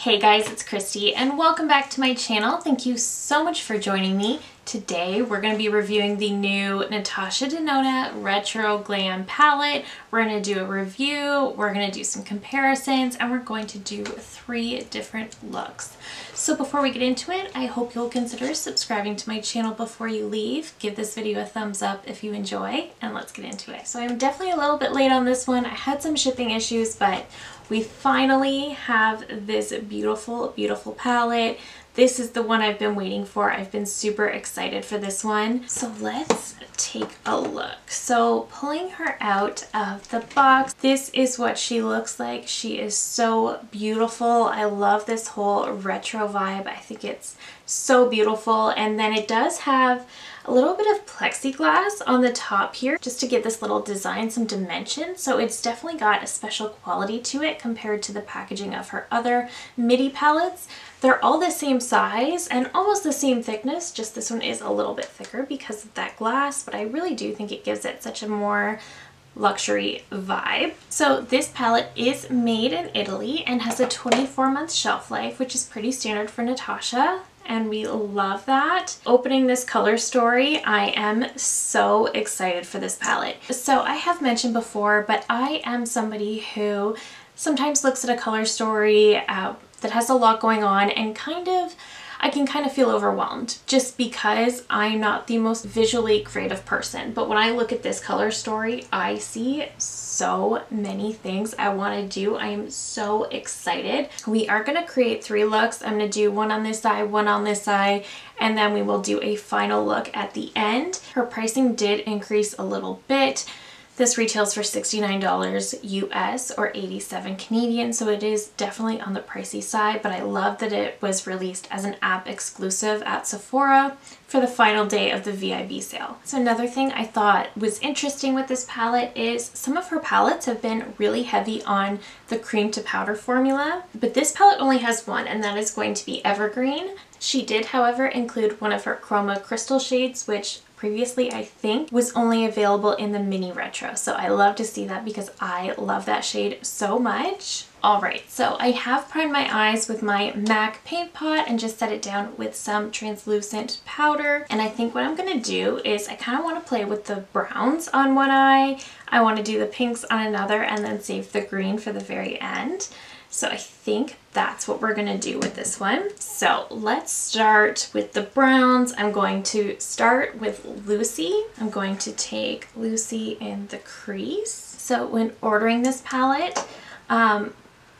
Hey guys, it's Christy and welcome back to my channel. Thank you so much for joining me. Today we're going to be reviewing the new Natasha Denona Retro Glam palette. We're going to do a review, we're going to do some comparisons, and we're going to do 3 different looks. So before we get into it, I hope you'll consider subscribing to my channel before you leave. Give this video a thumbs up if you enjoy, and let's get into it. So I'm definitely a little bit late on this one. I had some shipping issues, but we finally have this beautiful, beautiful palette. This is the one I've been waiting for. I've been super excited for this one. So let's take a look. So pulling her out of the box, this is what she looks like. She is so beautiful. I love this whole retro vibe. I think it's so beautiful. And then it does have a little bit of plexiglass on the top here just to give this little design some dimension. So it's definitely got a special quality to it compared to the packaging of her other midi palettes. They're all the same size and almost the same thickness, just this one is a little bit thicker because of that glass, but I really do think it gives it such a more luxury vibe. So this palette is made in Italy and has a 24-month shelf life, which is pretty standard for Natasha, and we love that. Opening this color story, I am so excited for this palette. So I have mentioned before, but I am somebody who sometimes looks at a color story that has a lot going on and I can kind of feel overwhelmed just because I'm not the most visually creative person. But when I look at this color story, I see so many things I want to do. I am so excited. We are going to create 3 looks. I'm going to do one on this side, one on this side, and then we will do a final look at the end. Her pricing did increase a little bit. This retails for $69 US or 87 Canadian, so it is definitely on the pricey side, but I love that it was released as an app exclusive at Sephora for the final day of the VIB sale. So another thing I thought was interesting with this palette is some of her palettes have been really heavy on the cream to powder formula, but this palette only has one, and that is going to be Evergreen. She did, however, include one of her Chroma Crystal shades, which previously I think was only available in the mini retro. So I love to see that because I love that shade so much. Alright, so I have primed my eyes with my MAC paint pot and just set it down with some translucent powder. And I think what I'm going to do is I kind of want to play with the browns on one eye. I want to do the pinks on another and then save the green for the very end. So I think that's what we're gonna do with this one. So let's start with the browns. I'm going to start with Lucy. I'm going to take Lucy in the crease. So when ordering this palette,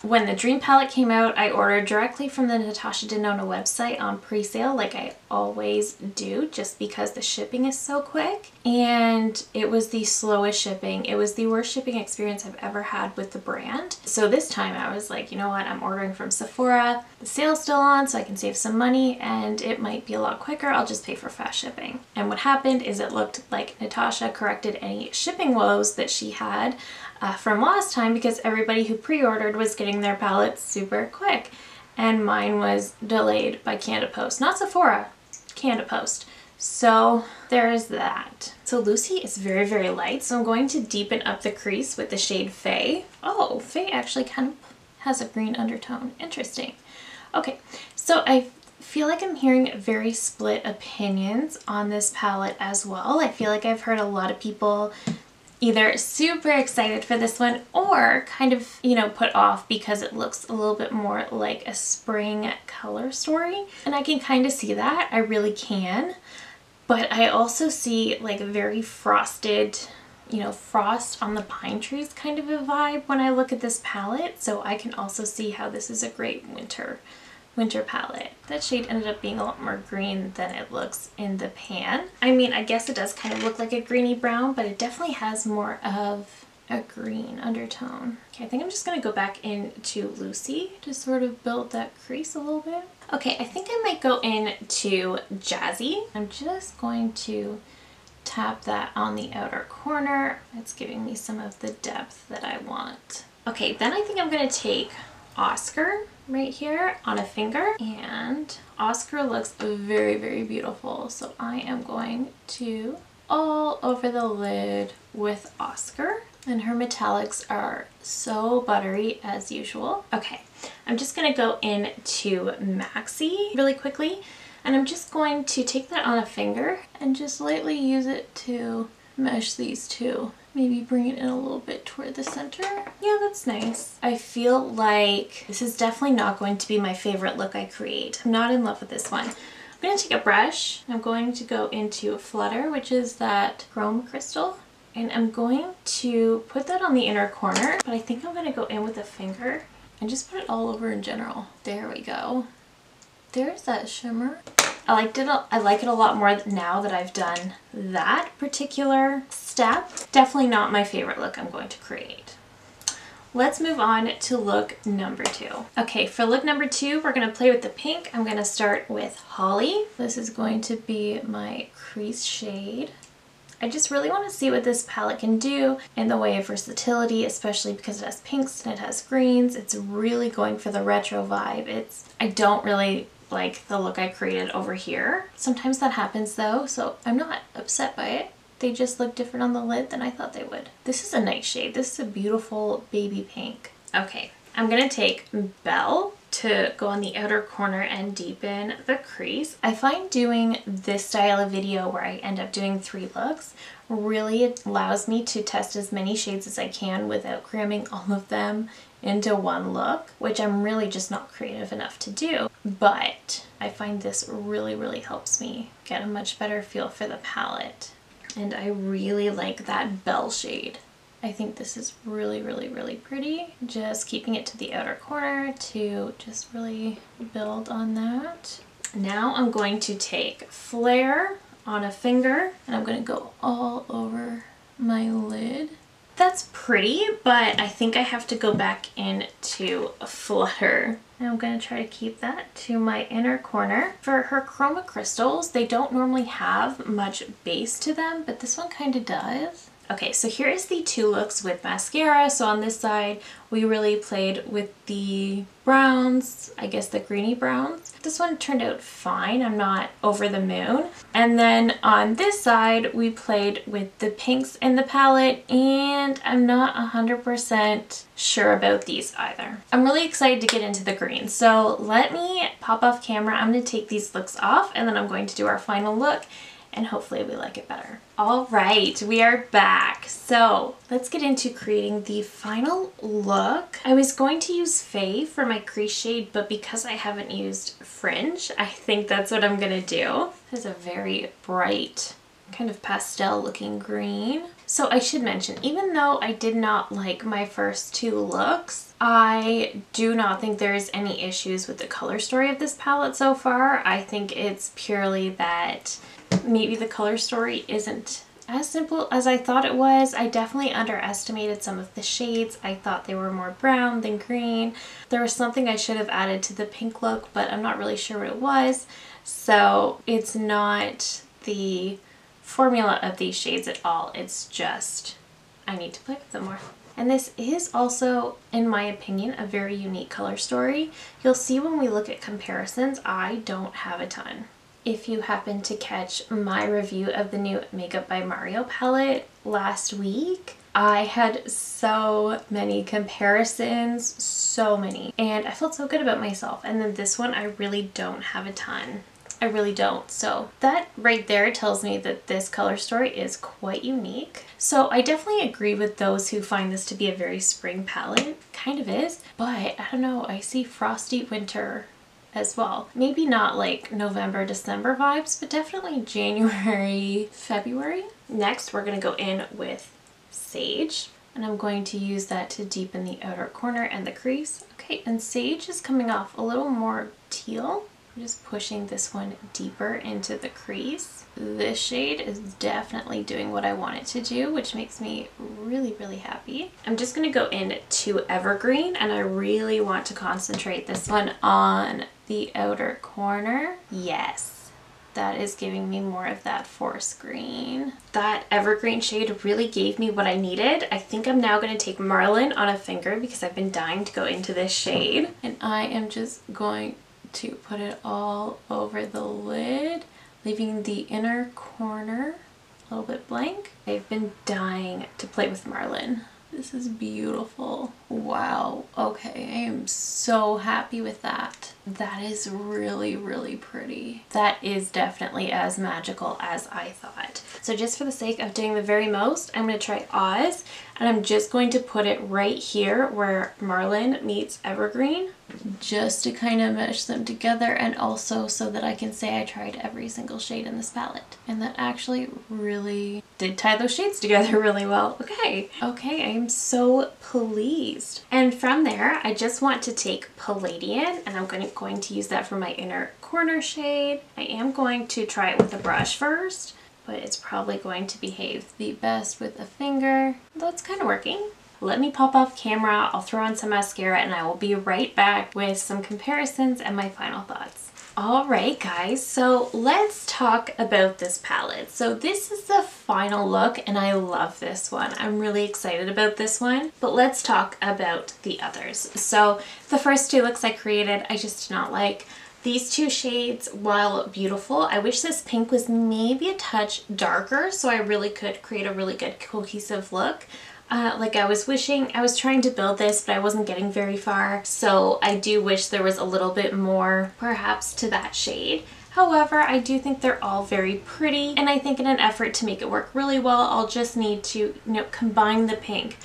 when the Dream palette came out, I ordered directly from the Natasha Denona website on pre-sale, like I always do, just because the shipping is so quick. And it was the slowest shipping. It was the worst shipping experience I've ever had with the brand. So this time I was like, you know what, I'm ordering from Sephora. The sale's still on, so I can save some money and it might be a lot quicker. I'll just pay for fast shipping. And what happened is it looked like Natasha corrected any shipping woes that she had from last time, because everybody who pre-ordered was getting their palettes super quick and mine was delayed by Canada Post. Not Sephora, Canada Post. So there's that. So Lucy is very, very light, so I'm going to deepen up the crease with the shade Faye. Oh, Faye actually kind of has a green undertone. Interesting. Okay, so I feel like I'm hearing very split opinions on this palette as well. I feel like I've heard a lot of people either super excited for this one or kind of, you know, put off because it looks a little bit more like a spring color story. And I can kind of see that, I really can. But I also see like a very frosted, you know, frost on the pine trees kind of a vibe when I look at this palette. So I can also see how this is a great winter palette. That shade ended up being a lot more green than it looks in the pan. I mean, I guess it does kind of look like a greeny brown, but it definitely has more of a green undertone. Okay, I think I'm just going to go back into Lucy to sort of build that crease a little bit. Okay, I think I might go into Jazzy. I'm just going to tap that on the outer corner. It's giving me some of the depth that I want. Okay, then I think I'm going to take Oscar right here on a finger, and Oscar looks very, very beautiful. So I am going to all over the lid with Oscar, and her metallics are so buttery as usual. Okay, I'm just going to go into Maxi really quickly, and I'm just going to take that on a finger and just lightly use it to mesh these two. Maybe bring it in a little bit toward the center. Yeah, that's nice. I feel like this is definitely not going to be my favorite look I create. I'm not in love with this one. I'm going to take a brush. I'm going to go into Flutter, which is that chrome crystal. And I'm going to put that on the inner corner, but I think I'm going to go in with a finger and just put it all over in general. There we go. There's that shimmer. I like it a lot more now that I've done that particular step. Definitely not my favorite look I'm going to create. Let's move on to look number 2. Okay, for look number 2, we're going to play with the pink. I'm going to start with Holly. This is going to be my crease shade. I just really want to see what this palette can do in the way of versatility, especially because it has pinks and it has greens. It's really going for the retro vibe. I don't really like the look I created over here. Sometimes that happens though, so I'm not upset by it. They just look different on the lid than I thought they would. This is a nice shade. This is a beautiful baby pink. Okay, I'm gonna take Belle to go on the outer corner and deepen the crease. I find doing this style of video where I end up doing 3 looks really allows me to test as many shades as I can without cramming all of them into one look, which I'm really just not creative enough to do. But I find this really helps me get a much better feel for the palette. And I really like that Belle shade. I think this is really pretty. Just keeping it to the outer corner to just really build on that. Now I'm going to take Flare on a finger and I'm going to go all over my lid. That's pretty, but I think I have to go back into Flutter. And I'm going to try to keep that to my inner corner. For her chroma crystals, they don't normally have much base to them, but this one kind of does. Okay, so here is the 2 looks with mascara. So on this side, we really played with the browns, I guess the greeny browns. This one turned out fine. I'm not over the moon. And then on this side, we played with the pinks in the palette, and I'm not 100% sure about these either. I'm really excited to get into the green. So let me pop off camera. I'm going to take these looks off, and then I'm going to do our final look. And hopefully we like it better. All right, we are back. So let's get into creating the final look. I was going to use Faye for my crease shade, but because I haven't used Fringe, I think that's what I'm gonna do. This is a very bright, kind of pastel looking green. So I should mention, even though I did not like my first 2 looks, I do not think there's any issues with the color story of this palette so far. I think it's purely that maybe the color story isn't as simple as I thought it was. I definitely underestimated some of the shades. I thought they were more brown than green. There was something I should have added to the pink look, but I'm not really sure what it was. So it's not the formula of these shades at all. It's just I need to play with them more. And this is also, in my opinion, a very unique color story. You'll see when we look at comparisons, I don't have a ton. If you happen to catch my review of the new Makeup by Mario palette last week, I had so many comparisons, so many, and I felt so good about myself. And then this one, I really don't have a ton. I really don't. So that right there tells me that this color story is quite unique. So I definitely agree with those who find this to be a very spring palette. Kind of is, but I don't know, I see frosty winter as well. Maybe not like November, December vibes, but definitely January, February. Next, we're gonna go in with Sage, and I'm going to use that to deepen the outer corner and the crease. Okay, and Sage is coming off a little more teal. I'm just pushing this one deeper into the crease. This shade is definitely doing what I want it to do, which makes me really happy. I'm just gonna go into Evergreen, and I really want to concentrate this one on the outer corner. Yes, that is giving me more of that forest green. That Evergreen shade really gave me what I needed. I think I'm now gonna take Marlin on a finger because I've been dying to go into this shade. And I am just going to put it all over the lid, leaving the inner corner a little bit blank. I've been dying to play with Marlin. This is beautiful. Wow. Okay, I am so happy with that. That is really, really pretty. That is definitely as magical as I thought. So just for the sake of doing the very most, I'm going to try Oz, and I'm just going to put it right here where Marlin meets Evergreen, just to kind of mesh them together, and also so that I can say I tried every single shade in this palette. And that actually really did tie those shades together really well. Okay, I am so pleased. And from there, I just want to take Palladian, and I'm going to use that for my inner corner shade. I am going to try it with a brush first, but it's probably going to behave the best with a finger. That's kind of working. Let me pop off camera, I'll throw on some mascara, and I will be right back with some comparisons and my final thoughts. Alright guys, so let's talk about this palette. So this is the final look, and I love this one. I'm really excited about this one, but let's talk about the others. So the first two looks I created, I just did not like. These two shades, while beautiful, I wish this pink was maybe a touch darker so I really could create a really good cohesive look. Like I was trying to build this, but I wasn't getting very far. So I do wish there was a little bit more perhaps to that shade. However, I do think they're all very pretty, and I think in an effort to make it work really well, I'll just need to, combine the pink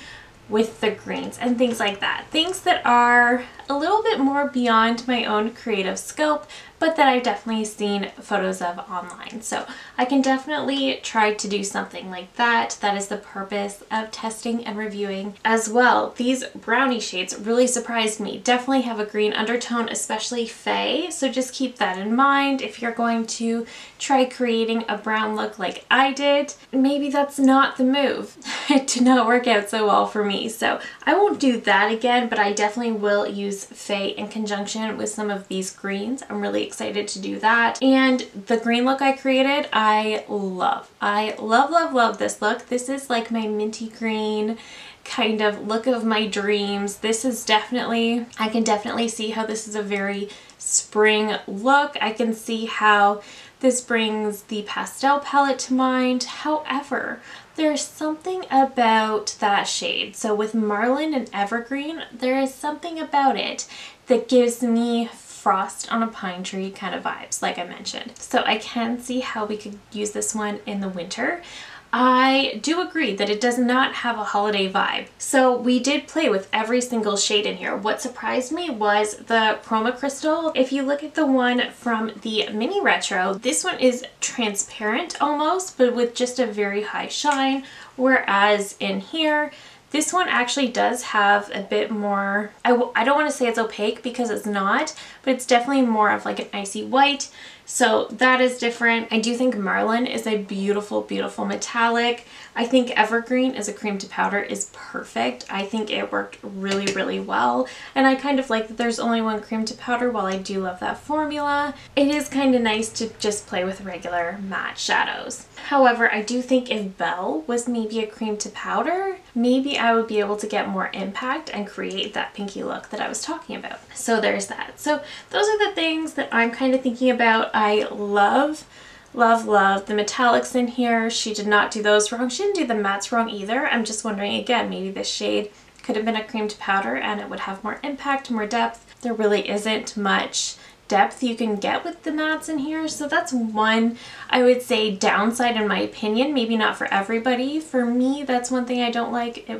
with the greens and things like that. Things that are a little bit more beyond my own creative scope, but that I've definitely seen photos of online. So I can definitely try to do something like that. That is the purpose of testing and reviewing as well. These brownie shades really surprised me. Definitely have a green undertone, especially Faye. So just keep that in mind if you're going to try creating a brown look like I did. Maybe that's not the move. It did not work out so well for me. So I won't do that again, but I definitely will use Faye in conjunction with some of these greens. I'm really excited to do that. And the green look I created, I love. I love, love, love this look. This is like my minty green kind of look of my dreams. This is definitely, I can definitely see how this is a very spring look. I can see how this brings the pastel palette to mind. However, there's something about that shade. So with Marlin and Evergreen, there is something about it that gives me frost on a pine tree kind of vibes, like I mentioned. So I can see how we could use this one in the winter. I do agree that it does not have a holiday vibe. So we did play with every single shade in here. What surprised me was the chroma crystal. If you look at the one from the mini retro, this one is transparent almost, but with just a very high shine. Whereas in here, this one actually does have a bit more, I don't want to say it's opaque because it's not, but it's definitely more of like an icy white. So that is different. I do think Marlin is a beautiful, beautiful metallic. I think Evergreen as a cream to powder is perfect. I think it worked really, really well. And I kind of like that there's only one cream to powder. While I do love that formula, it is kind of nice to just play with regular matte shadows. However, I do think if Belle was maybe a cream to powder, maybe I would be able to get more impact and create that pinky look that I was talking about. So there's that. So those are the things that I'm kind of thinking about. I love, love, love the metallics in here. She did not do those wrong. She didn't do the mattes wrong either. I'm just wondering, again, maybe this shade could have been a cream to powder and it would have more impact, more depth. There really isn't much depth you can get with the mattes in here. So that's one, I would say, downside in my opinion. Maybe not for everybody. For me, that's one thing I don't like.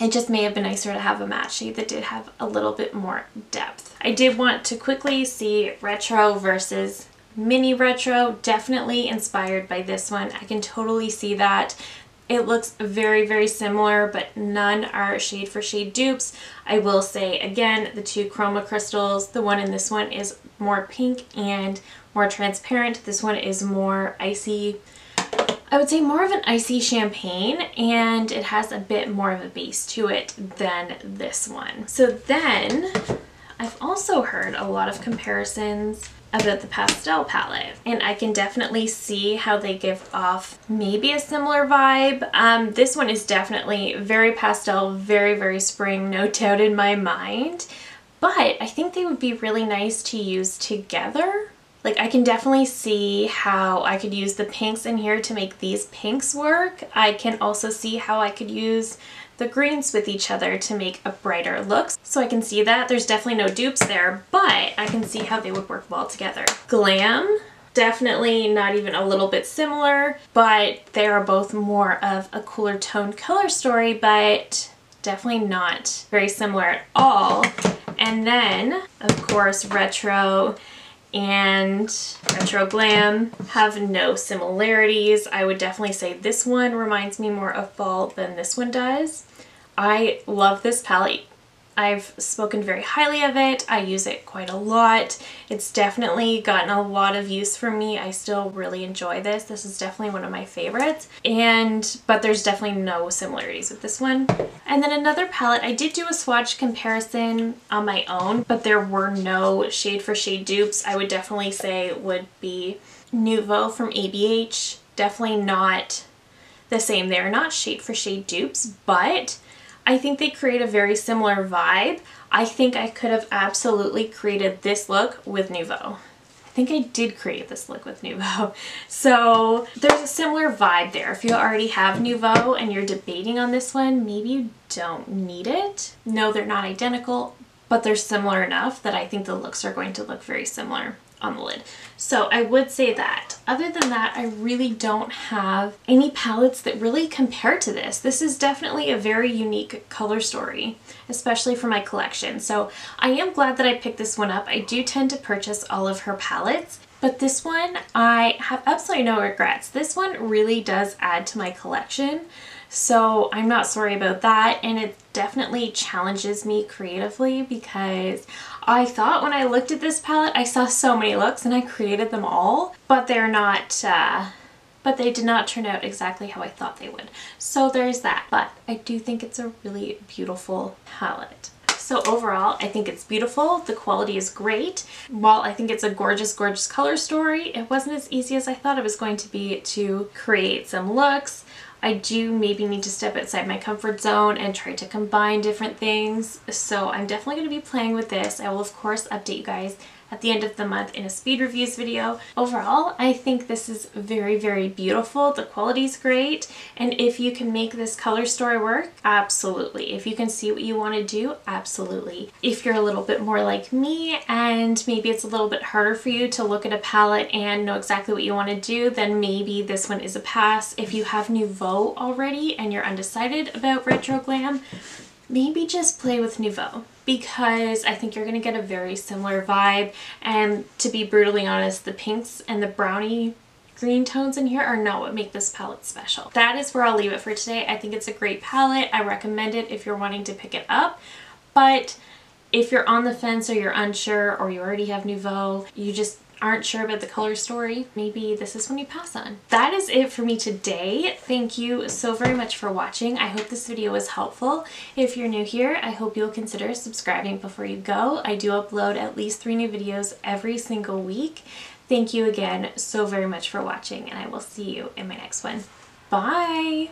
It just may have been nicer to have a matte shade that did have a little bit more depth. I did want to quickly see retro versus mini retro. Definitely inspired by this one. I can totally see that. It looks very, very similar, but none are shade for shade dupes. I will say again, the two chroma crystals, the one in this one is more pink and more transparent. This one is more icy, I would say more of an icy champagne, and it has a bit more of a base to it than this one. So then I've also heard a lot of comparisons about the pastel palette, and I can definitely see how they give off maybe a similar vibe. This one is definitely very pastel, very, very spring, no doubt in my mind, but I think they would be really nice to use together. Like, I can definitely see how I could use the pinks in here to make these pinks work. I can also see how I could use the greens with each other to make a brighter look. So I can see that. There's definitely no dupes there, but I can see how they would work well together. Glam, definitely not even a little bit similar, but they are both more of a cooler toned color story, but definitely not very similar at all. And then, of course, Retro and Retro Glam have no similarities. I would definitely say this one reminds me more of fall than this one does. I love this palette. I've spoken very highly of it. I use it quite a lot. It's definitely gotten a lot of use for me. I still really enjoy this. This is definitely one of my favorites. But there's definitely no similarities with this one. And then another palette, I did do a swatch comparison on my own, but there were no shade for shade dupes. I would definitely say would be Nouveau from ABH. Definitely not the same. They're not shade for shade dupes, but I think they create a very similar vibe. I think I could have absolutely created this look with Nouveau. I think I did create this look with Nouveau. So there's a similar vibe there. If you already have Nouveau and you're debating on this one, maybe you don't need it. No, they're not identical, but they're similar enough that I think the looks are going to look very similar on the lid. So I would say that. Other than that, I really don't have any palettes that really compare to this. This is definitely a very unique color story, especially for my collection. So I am glad that I picked this one up. I do tend to purchase all of her palettes, but this one I have absolutely no regrets. This one really does add to my collection. So I'm not sorry about that, and it definitely challenges me creatively because I thought when I looked at this palette I saw so many looks and I created them all, but they're not, but they did not turn out exactly how I thought they would. So there's that, but I do think it's a really beautiful palette. So overall, I think it's beautiful. The quality is great. While I think it's a gorgeous, gorgeous color story, it wasn't as easy as I thought it was going to be to create some looks. I do maybe need to step outside my comfort zone and try to combine different things. So I'm definitely going to be playing with this. I will of course update you guys at the end of the month in a speed reviews video. Overall, I think this is very, very beautiful. The quality is great. And if you can make this color story work, absolutely. If you can see what you want to do, absolutely. If you're a little bit more like me and maybe it's a little bit harder for you to look at a palette and know exactly what you want to do, then maybe this one is a pass. If you have Nouveau already and you're undecided about Retro Glam, maybe just play with Nouveau, because I think you're going to get a very similar vibe. And to be brutally honest, the pinks and the brownie green tones in here are not what make this palette special. That is where I'll leave it for today. I think it's a great palette. I recommend it if you're wanting to pick it up. But if you're on the fence or you're unsure or you already have Nouveau, you just aren't sure about the color story, maybe this is one you pass on. That is it for me today. Thank you so very much for watching. I hope this video was helpful. If you're new here, I hope you'll consider subscribing before you go. I do upload at least 3 new videos every single week. Thank you again so very much for watching, and I will see you in my next one. Bye!